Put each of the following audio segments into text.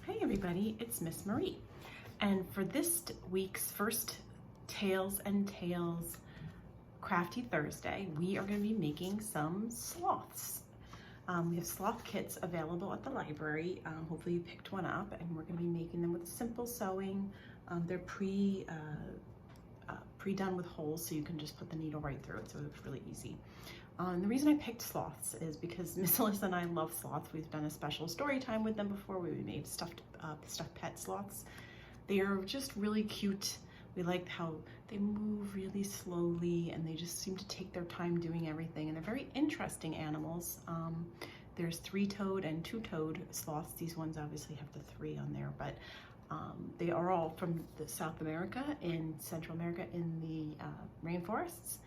Hi everybody, it's Miss Marie. And for this week's first Tails and Tales Crafty Thursday, we are going to be making some sloths. We have sloth kits available at the library. Hopefully you picked one up, and we're going to be making them with simple sewing. They're pre-done with holes, so you can just put the needle right through it, so it's really easy. And the reason I picked sloths is because Miss Alyssa and I love sloths. We've done a special story time with them before where we made stuffed pet sloths. They are just really cute. We liked how they move really slowly and they just seem to take their time doing everything. And they're very interesting animals. There's 3-toed and 2-toed sloths. These ones obviously have the 3 on there, but they are all from South America and Central America in the rainforests.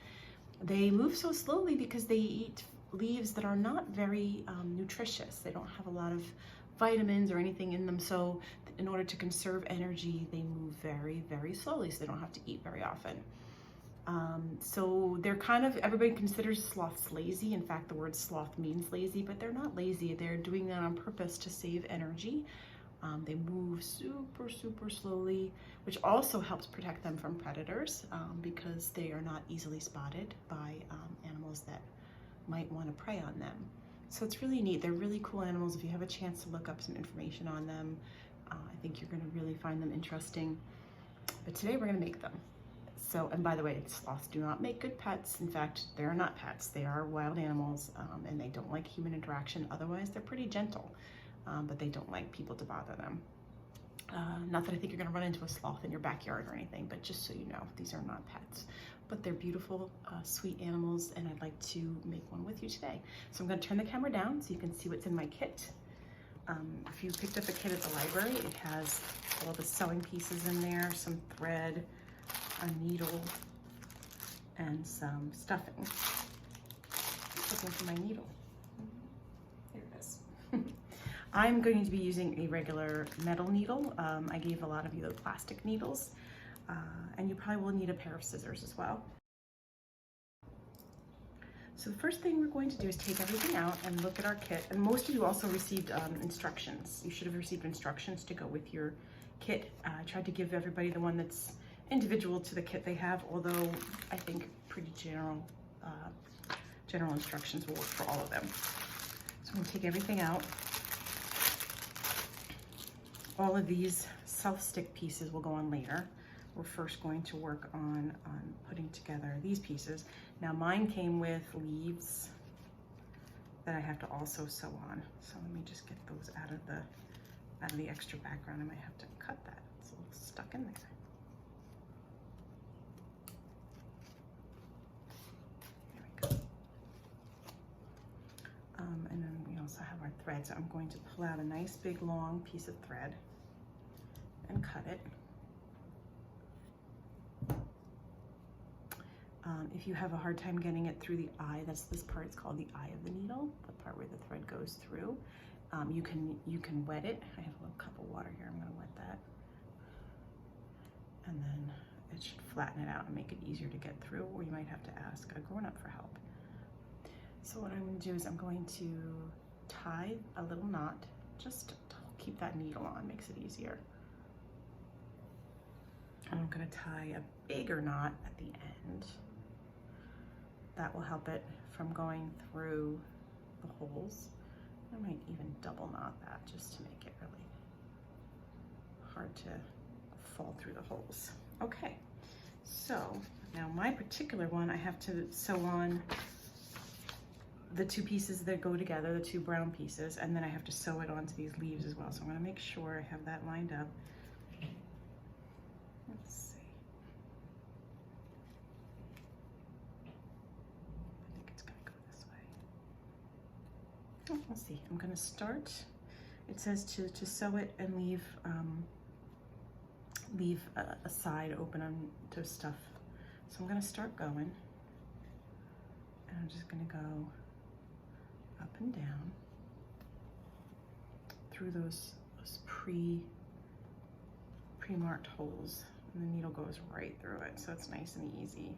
They move so slowly because they eat leaves that are not very nutritious. They don't have a lot of vitamins or anything in them. So in order to conserve energy, they move very, very slowly, so they don't have to eat very often. So they're kind of, everybody considers sloths lazy. In fact, the word sloth means lazy, but they're not lazy. They're doing that on purpose to save energy. They move super, super slowly, which also helps protect them from predators because they are not easily spotted by animals that might want to prey on them. So it's really neat. They're really cool animals. If you have a chance to look up some information on them, I think you're going to really find them interesting. But today we're going to make them. So, and by the way, sloths do not make good pets. In fact, they're not pets. They are wild animals and they don't like human interaction. Otherwise, they're pretty gentle. But they don't like people to bother them. Not that I think you're gonna run into a sloth in your backyard or anything, but just so you know, these are not pets. But they're beautiful, sweet animals, and I'd like to make one with you today. So I'm gonna turn the camera down so you can see what's in my kit. If you picked up a kit at the library, it has all the sewing pieces in there, some thread, a needle, and some stuffing. Looking for my needle. There it is. I'm going to be using a regular metal needle. I gave a lot of you the plastic needles, and you probably will need a pair of scissors as well. So the first thing we're going to do is take everything out and look at our kit. And most of you also received instructions. You should have received instructions to go with your kit. I tried to give everybody the one that's individual to the kit they have, although I think pretty general instructions will work for all of them. So I'm going to take everything out. All of these self-stick pieces will go on later. We're first going to work on putting together these pieces. Now mine came with leaves that I have to also sew on. So let me just get those out of the extra background. I might have to cut that. It's a little stuck in there. There we go. And then we also have our thread. So I'm going to pull out a nice big long piece of thread and cut it. If you have a hard time getting it through the eye, that's this part, it's called the eye of the needle, the part where the thread goes through. You can wet it. I have a little cup of water here, I'm gonna wet that. And then it should flatten it out and make it easier to get through, or you might have to ask a grown-up for help. So what I'm gonna do is I'm going to tie a little knot, just to keep that needle on, makes it easier. And I'm gonna tie a bigger knot at the end. That will help it from going through the holes. I might even double knot that just to make it really hard to fall through the holes. Okay, so now my particular one, I have to sew on the 2 pieces that go together, the 2 brown pieces, and then I have to sew it onto these leaves as well. So I'm gonna make sure I have that lined up. Let's see. I think it's gonna go this way. Oh, let's see, I'm gonna start. It says to sew it and leave a side open to stuff. So I'm gonna start going, and I'm just gonna go up and down through those pre-marked holes, and the needle goes right through it, so it's nice and easy.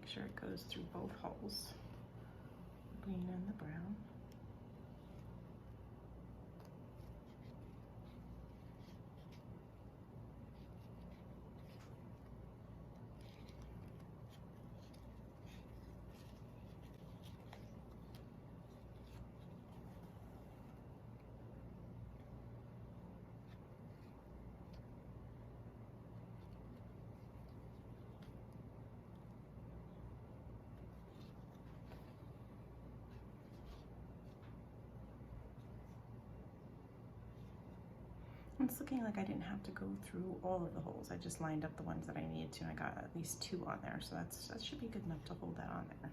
make sure it goes through both holes, the green and the brown. It's looking like I didn't have to go through all of the holes. I just lined up the ones that I needed to, and I got at least 2 on there, so that should be good enough to hold that on there.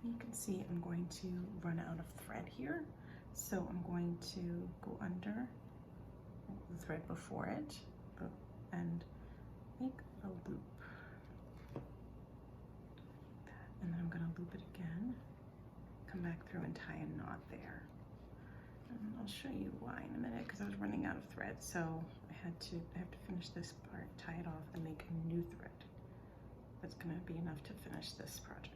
You can see I'm going to run out of thread here, so I'm going to go under the thread before it and make a loop. And then I'm going to loop it again, come back through and tie a knot there. And I'll show you why in a minute, because I was running out of thread, so I have to finish this part, tie it off, and make a new thread. That's going to be enough to finish this project.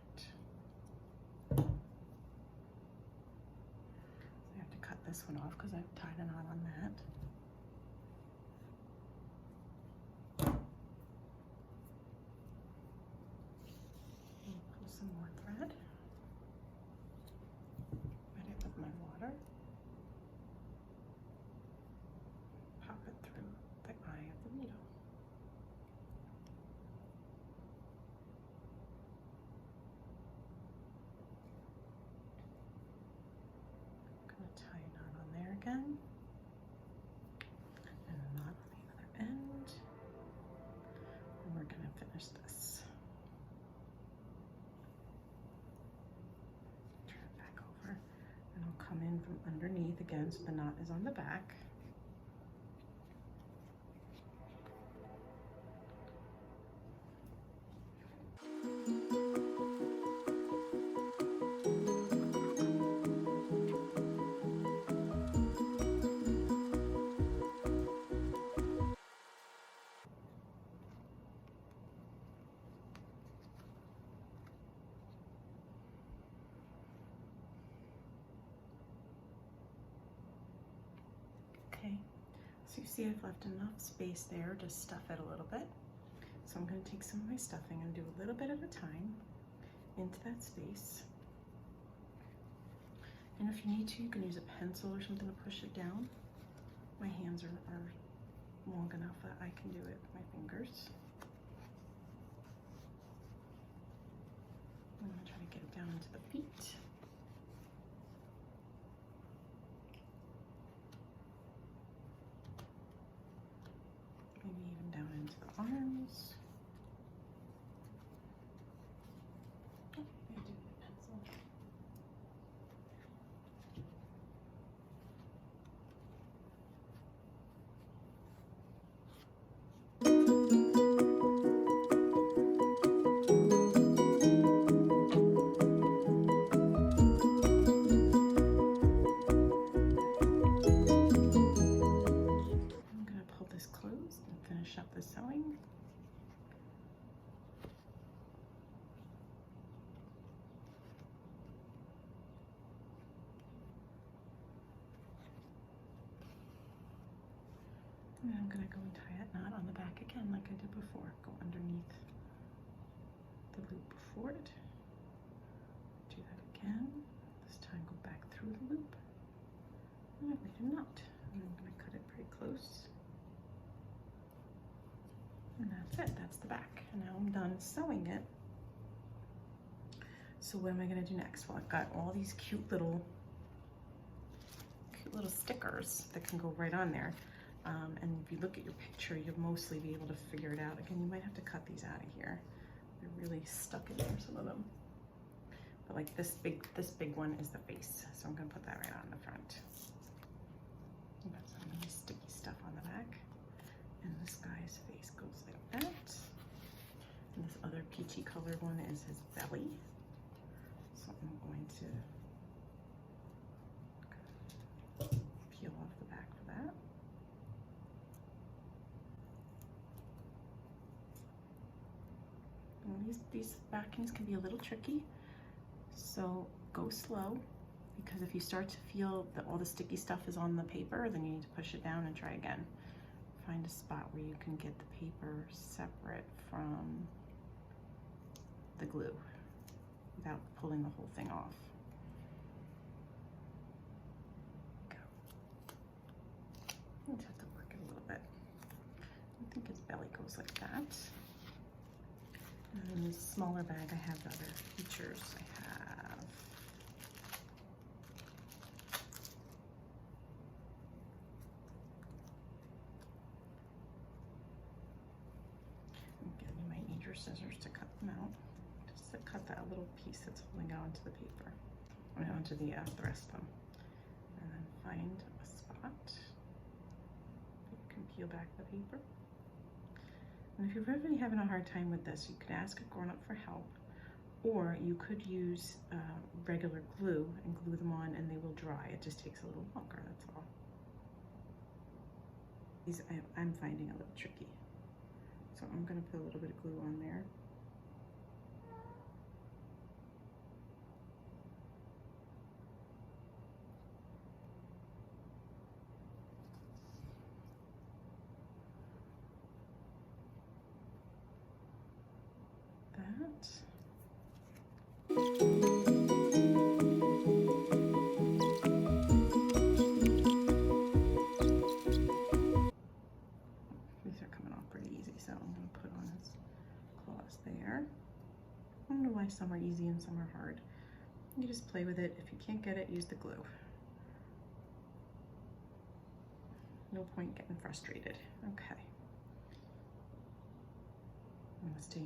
This one off because I've tied a knot on that. Pull some more thread. Wet it with my water. Pop it through the eye of the needle. Tie a knot on there again, and a knot on the other end, and we're going to finish this. Turn it back over, and I'll come in from underneath again so the knot is on the back. Okay, so you see I've left enough space there to stuff it a little bit. So I'm going to take some of my stuffing and do a little bit at a time into that space. And if you need to, you can use a pencil or something to push it down. My hands are long enough that I can do it with my fingers. I'm going to try to get it down into the feet. Maybe even down into the arms. Oh, I do need a pencil. And I'm gonna go and tie that knot on the back again like I did before. Go underneath the loop before it. Do that again. This time go back through the loop. And I've made a knot. And I'm gonna cut it pretty close. And that's it, that's the back. And now I'm done sewing it. So what am I gonna do next? Well, I've got all these cute little stickers that can go right on there. And if you look at your picture, you'll mostly be able to figure it out. Again, you might have to cut these out of here. They're really stuck in there, some of them. But like this big one is the face. So I'm gonna put that right on the front. I've got some nice sticky stuff on the back. And this guy's face goes like that. And this other peachy colored one is his belly. So I'm going to peel off the back for that. And these backings can be a little tricky, so go slow, because if you start to feel that all the sticky stuff is on the paper, then you need to push it down and try again. Find a spot where you can get the paper separate from the glue without pulling the whole thing off. I just have to work it a little bit. I think his belly goes like that. And in this smaller bag, I have the other features. I have again, you might need your scissors to cut them out. Just to cut that little piece that's holding on to the paper, or onto the rest of them. And then find a spot. You can peel back the paper. And if you're really having a hard time with this, you could ask a grown-up for help, or you could use regular glue and glue them on and they will dry. It just takes a little longer, that's all. These I'm finding a little tricky. So I'm gonna put a little bit of glue on there. These are coming off pretty easy, so I'm going to put on his claws there. I don't know why some are easy and some are hard. You just play with it. If you can't get it, use the glue. No point getting frustrated. Okay. I'm going to stay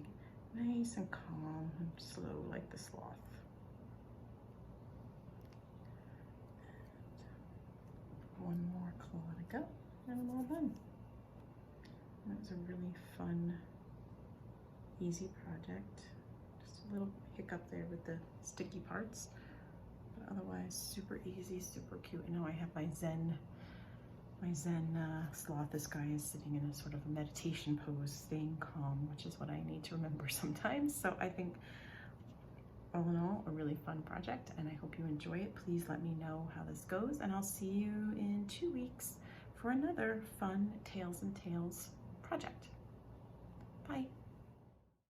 nice and calm and slow like the sloth. One more claw to go, and I'm all done. That was a really fun, easy project. Just a little hiccup there with the sticky parts, but otherwise super easy, super cute. And now I have my Zen sloth. This guy is sitting in a sort of a meditation pose, staying calm, which is what I need to remember sometimes. So I think all in all, a really fun project, and I hope you enjoy it. Please let me know how this goes, and I'll see you in 2 weeks for another fun Tails and Tales project. Bye.